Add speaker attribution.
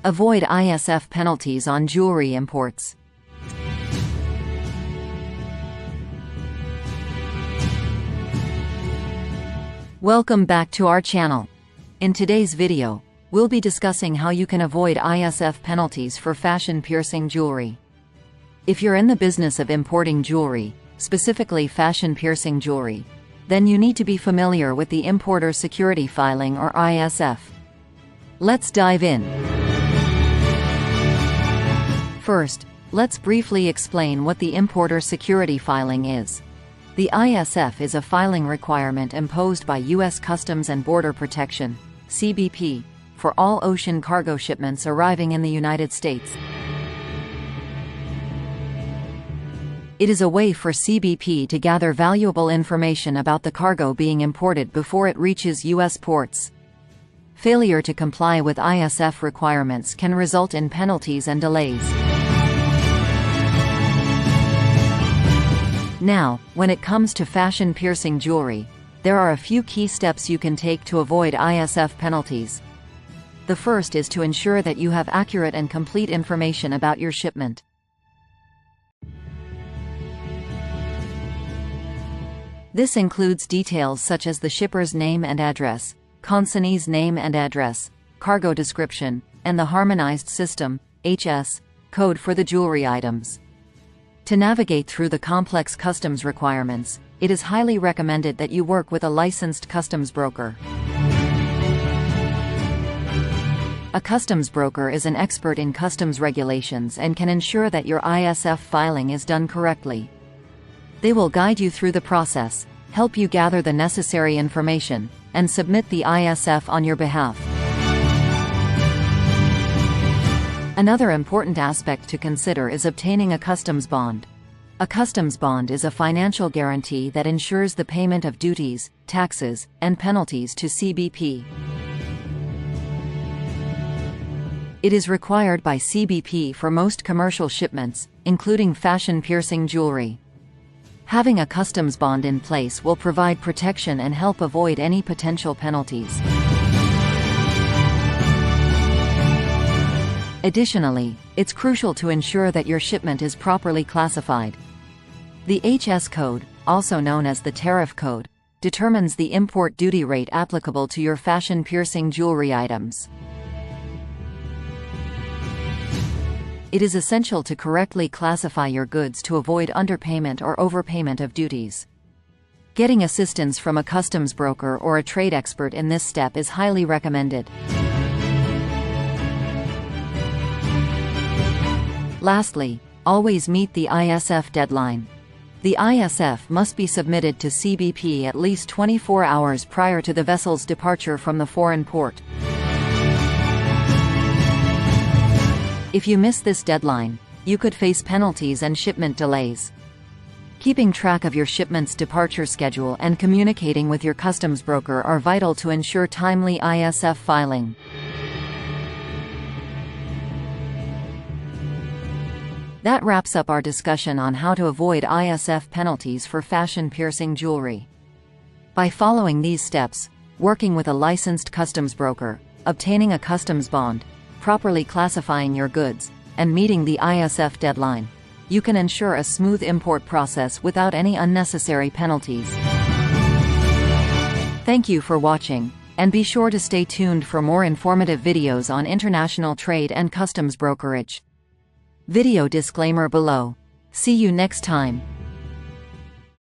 Speaker 1: Avoid ISF penalties on jewelry imports. Welcome back to our channel. In today's video, we'll be discussing how you can avoid ISF penalties for fashion-piercing jewelry. If you're in the business of importing jewelry, specifically fashion-piercing jewelry, then you need to be familiar with the Importer Security Filing or ISF. Let's dive in. First, let's briefly explain what the Importer Security Filing is. The ISF is a filing requirement imposed by U.S. Customs and Border Protection (CBP) for all ocean cargo shipments arriving in the United States. It is a way for CBP to gather valuable information about the cargo being imported before it reaches U.S. ports. Failure to comply with ISF requirements can result in penalties and delays. Now, when it comes to fashion-piercing jewelry, there are a few key steps you can take to avoid ISF penalties. The first is to ensure that you have accurate and complete information about your shipment. This includes details such as the shipper's name and address, consignee's name and address, cargo description, and the Harmonized System (HS) code for the jewelry items. To navigate through the complex customs requirements, it is highly recommended that you work with a licensed customs broker. A customs broker is an expert in customs regulations and can ensure that your ISF filing is done correctly. They will guide you through the process, help you gather the necessary information, and submit the ISF on your behalf. Another important aspect to consider is obtaining a customs bond. A customs bond is a financial guarantee that ensures the payment of duties, taxes, and penalties to CBP. It is required by CBP for most commercial shipments, including fashion-piercing jewelry. Having a customs bond in place will provide protection and help avoid any potential penalties. Additionally, it's crucial to ensure that your shipment is properly classified. The HS code, also known as the tariff code, determines the import duty rate applicable to your fashion-piercing jewelry items. It is essential to correctly classify your goods to avoid underpayment or overpayment of duties. Getting assistance from a customs broker or a trade expert in this step is highly recommended. Lastly, always meet the ISF deadline. The ISF must be submitted to CBP at least 24 hours prior to the vessel's departure from the foreign port. If you miss this deadline, you could face penalties and shipment delays. Keeping track of your shipment's departure schedule and communicating with your customs broker are vital to ensure timely ISF filing. That wraps up our discussion on how to avoid ISF penalties for fashion-piercing jewelry. By following these steps, working with a licensed customs broker, obtaining a customs bond, properly classifying your goods, and meeting the ISF deadline, you can ensure a smooth import process without any unnecessary penalties. Thank you for watching, and be sure to stay tuned for more informative videos on international trade and customs brokerage. Video disclaimer below. See you next time.